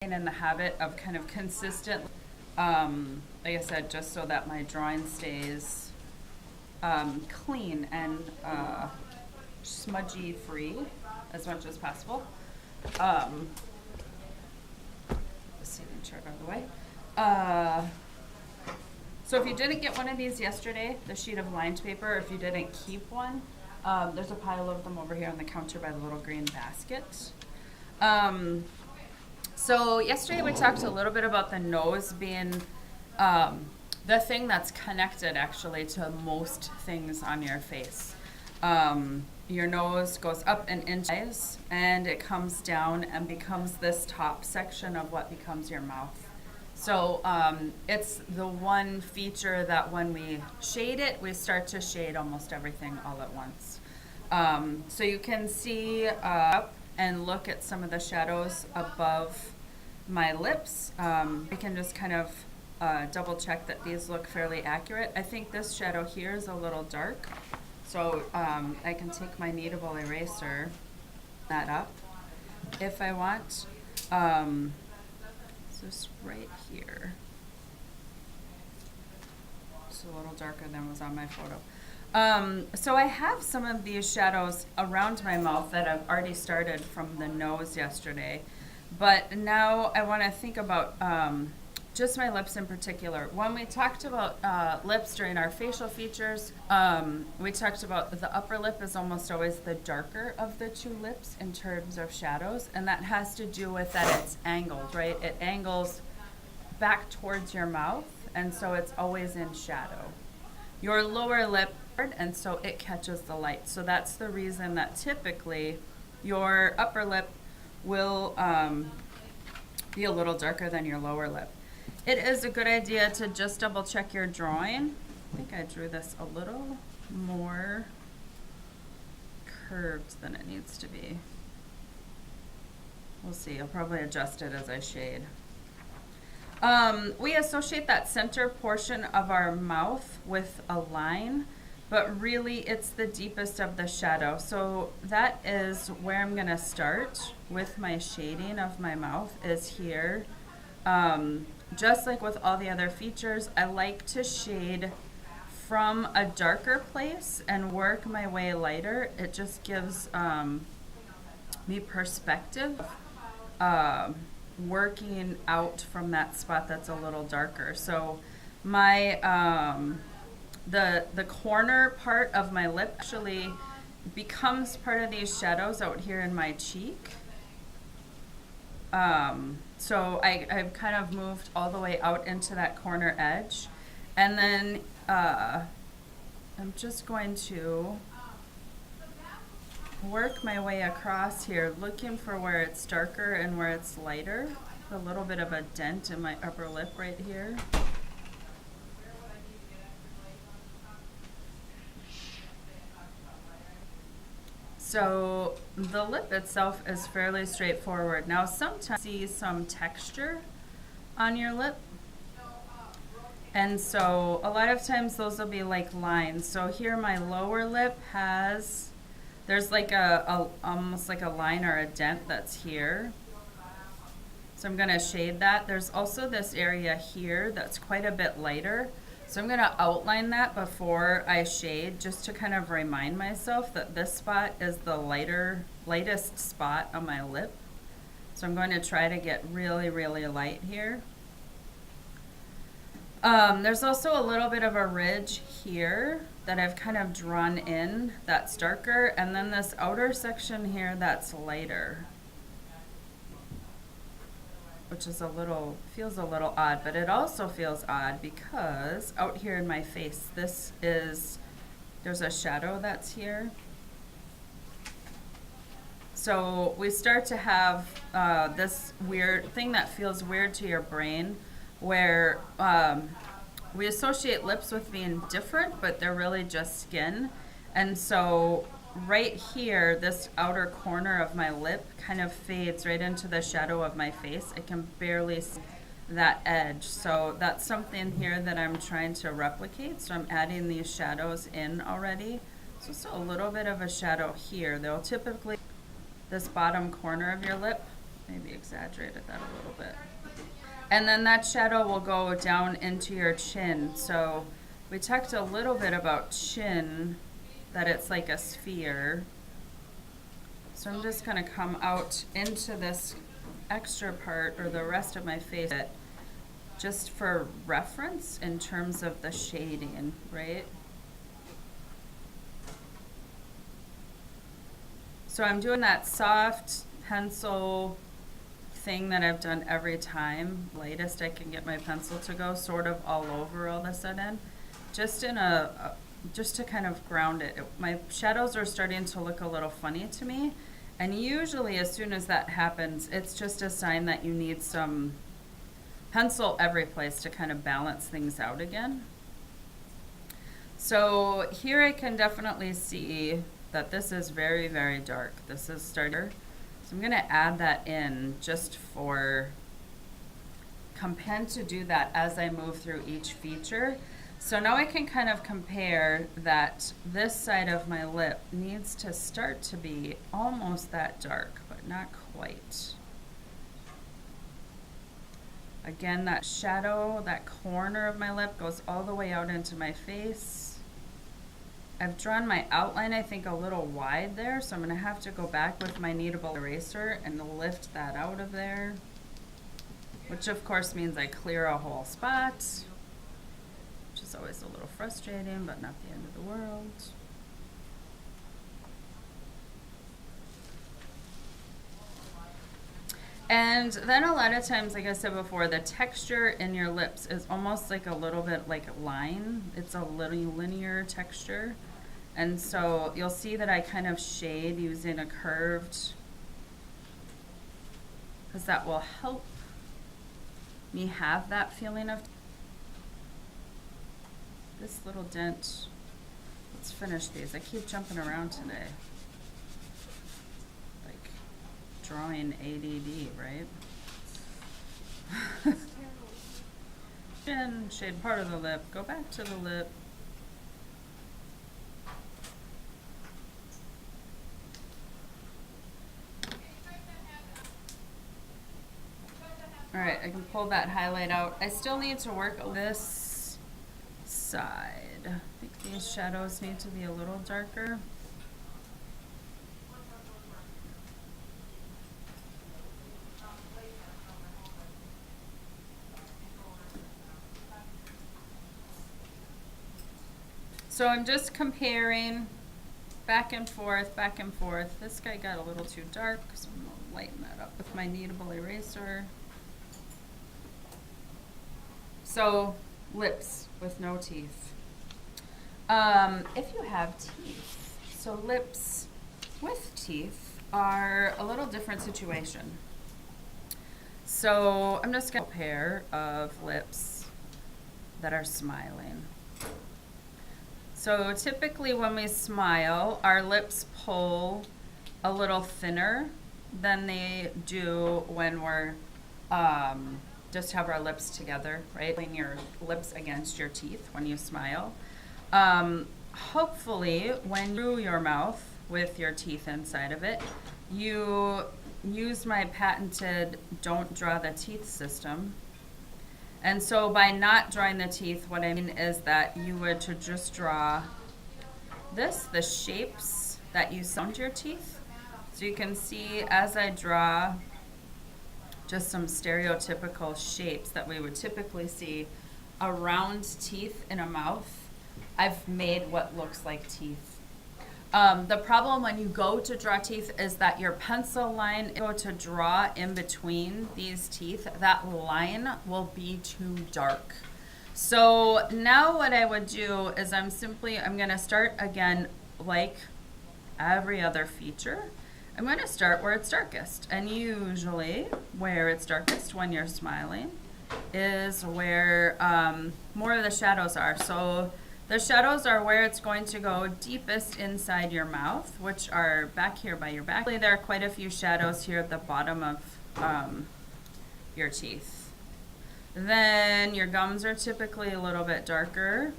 in the habit of kind of consistent, like I said, just so that my drawing stays clean and smudgy free as much as possible. The signature out of the way. So if you didn't get one of these yesterday, the sheet of lined paper, if you didn't keep one, there's a pile of them over here on the counter by the little green basket. So yesterday we talked a little bit about the nose being the thing that's connected actually to most things on your face. Your nose goes up and into your eyes, and it comes down and becomes this top section of what becomes your mouth. So it's the one feature that when we shade it, we start to shade almost everything all at once. So you can see up and look at some of the shadows above my lips. We can just kind of double check that these look fairly accurate. I think this shadow here is a little dark, so I can take my kneadable eraser, that up if I want. So it's right here. It's a little darker than was on my photo. So I have some of these shadows around my mouth that I've already started from the nose yesterday. But now I want to think about just my lips in particular. When we talked about lips during our facial features, we talked about the upper lip is almost always the darker of the two lips in terms of shadows. And that has to do with that it's angled, right? It angles back towards your mouth, and so it's always in shadow. Your lower lip, and so it catches the light. So that's the reason that typically your upper lip will be a little darker than your lower lip. It is a good idea to just double check your drawing. I think I drew this a little more curved than it needs to be. We'll see. I'll probably adjust it as I shade. We associate that center portion of our mouth with a line, but really it's the deepest of the shadow. So that is where I'm gonna start with my shading of my mouth, is here. Just like with all the other features, I like to shade from a darker place and work my way lighter. It just gives me perspective, working out from that spot that's a little darker. So my the corner part of my lip actually becomes part of these shadows out here in my cheek. So I've kind of moved all the way out into that corner edge, and then I'm just going to work my way across here, looking for where it's darker and where it's lighter. A little bit of a dent in my upper lip right here. So the lip itself is fairly straightforward. Now sometimes you see some texture on your lip, and so a lot of times those will be like lines. So here my lower lip has, there's like a almost like a line or a dent that's here. So I'm gonna shade that. There's also this area here that's quite a bit lighter. So I'm gonna outline that before I shade, just to kind of remind myself that this spot is the lightest spot on my lip. So I'm going to try to get really, really light here. There's also a little bit of a ridge here that I've kind of drawn in that's darker, and then this outer section here that's lighter, which is feels a little odd, but it also feels odd because out here in my face, there's a shadow that's here. So we start to have this weird thing that feels weird to your brain, where we associate lips with being different, but they're really just skin. And so right here, this outer corner of my lip kind of fades right into the shadow of my face. I can barely see that edge. So that's something here that I'm trying to replicate. So I'm adding these shadows in already. So still a little bit of a shadow here. They'll typically, this bottom corner of your lip, maybe exaggerated that a little bit. And then that shadow will go down into your chin. So we talked a little bit about chin, that it's like a sphere. So I'm just gonna come out into this extra part, or the rest of my face, just for reference in terms of the shading, right? So I'm doing that soft pencil thing that I've done every time, lightest I can get my pencil to go, sort of all over all of a sudden, just in just to kind of ground it. My shadows are starting to look a little funny to me, and usually as soon as that happens, it's just a sign that you need some pencil every place to kind of balance things out again. So here I can definitely see that this is very, very dark. This is starting. So I'm gonna add that in just for, intend to do that as I move through each feature. So now I can kind of compare that this side of my lip needs to start to be almost that dark, but not quite. Again, that shadow, that corner of my lip goes all the way out into my face. I've drawn my outline, I think, a little wide there, so I'm going to have to go back with my kneadable eraser and lift that out of there, which of course means I clear a whole spot, which is always a little frustrating, but not the end of the world. And then a lot of times, like I said before, the texture in your lips is almost like a little bit like line. It's a little linear texture. And so you'll see that I kind of shade using a curved, because that will help me have that feeling of this little dent. Let's finish these. I keep jumping around today. Like drawing ADD, right? Chin, shade part of the lip, go back to the lip. All right, I can pull that highlight out. I still need to work this side. I think these shadows need to be a little darker. So I'm just comparing back and forth, back and forth. This guy got a little too dark, so I'm gonna lighten that up with my kneadable eraser. So, lips with no teeth. If you have teeth, so lips with teeth are a little different situation. So, I'm just gonna have a pair of lips that are smiling. So typically when we smile, our lips pull a little thinner than they do when we're just have our lips together, right? Pulling your lips against your teeth when you smile. Hopefully, when you through your mouth with your teeth inside of it, you use my patented don't draw the teeth system. And so by not drawing the teeth, what I mean is that you would to just draw the shapes that you sound your teeth. So you can see as I draw just some stereotypical shapes that we would typically see around teeth in a mouth, I've made what looks like teeth. The problem when you go to draw teeth is that your pencil line, go to draw in between these teeth, that line will be too dark. So now what I would do is I'm gonna start again like every other feature. I'm gonna start where it's darkest, and usually where it's darkest when you're smiling is where more of the shadows are. So the shadows are where it's going to go deepest inside your mouth, which are back here by your back. There are quite a few shadows here at the bottom of your teeth. Then your gums are typically a little bit darker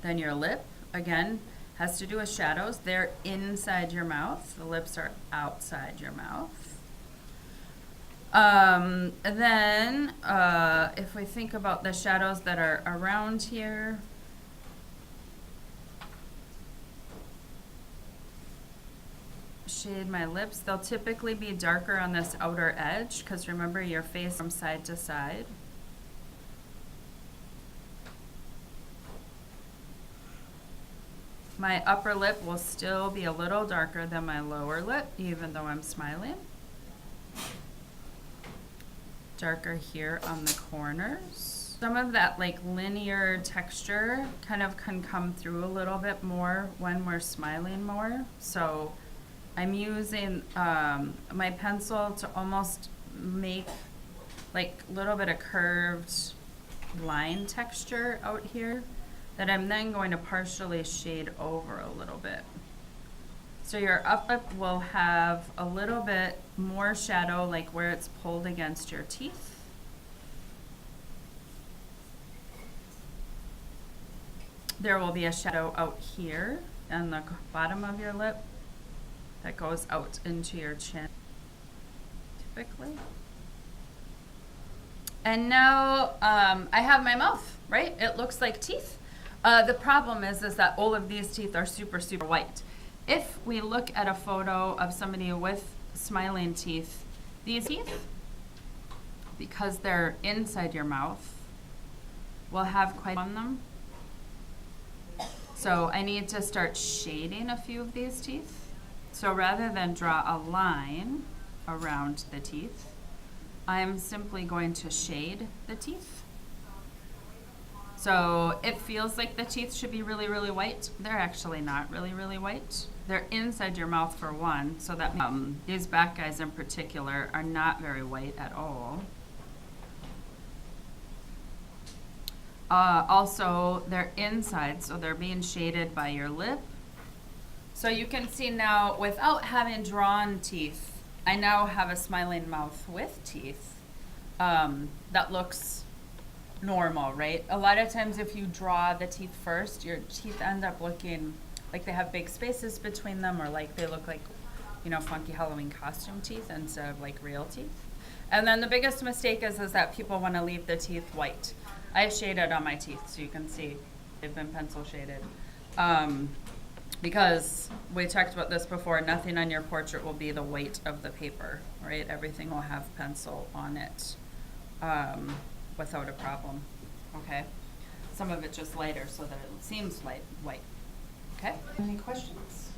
than your lip. Again, has to do with shadows. They're inside your mouth. The lips are outside your mouth. Then, if we think about the shadows that are around here, shade my lips. They'll typically be darker on this outer edge because remember your face from side to side. My upper lip will still be a little darker than my lower lip, even though I'm smiling. Darker here on the corners. Some of that like linear texture kind of can come through a little bit more when we're smiling more. So I'm using my pencil to almost make like a little bit of curved line texture out here that I'm then going to partially shade over a little bit. So your upper lip will have a little bit more shadow like where it's pulled against your teeth. There will be a shadow out here on the bottom of your lip that goes out into your chin, typically. And now I have my mouth, right? It looks like teeth. The problem is that all of these teeth are super, super white. If we look at a photo of somebody with smiling teeth, these teeth, because they're inside your mouth, will have quite on them. So I need to start shading a few of these teeth. So rather than draw a line around the teeth, I'm simply going to shade the teeth. So it feels like the teeth should be really, really white. They're actually not really, really white. They're inside your mouth for one, so that these back guys in particular are not very white at all. Also, they're inside, so they're being shaded by your lip. So you can see now, without having drawn teeth, I now have a smiling mouth with teeth that looks normal, right? A lot of times if you draw the teeth first, your teeth end up looking like they have big spaces between them, or like they look like, you know, funky Halloween costume teeth instead of like real teeth. And then the biggest mistake is that people want to leave the teeth white. I've shaded on my teeth, so you can see they've been pencil shaded. Because we talked about this before, nothing on your portrait will be the weight of the paper, right? Everything will have pencil on it without a problem, okay? Some of it just lighter so that it seems white, okay? Any questions?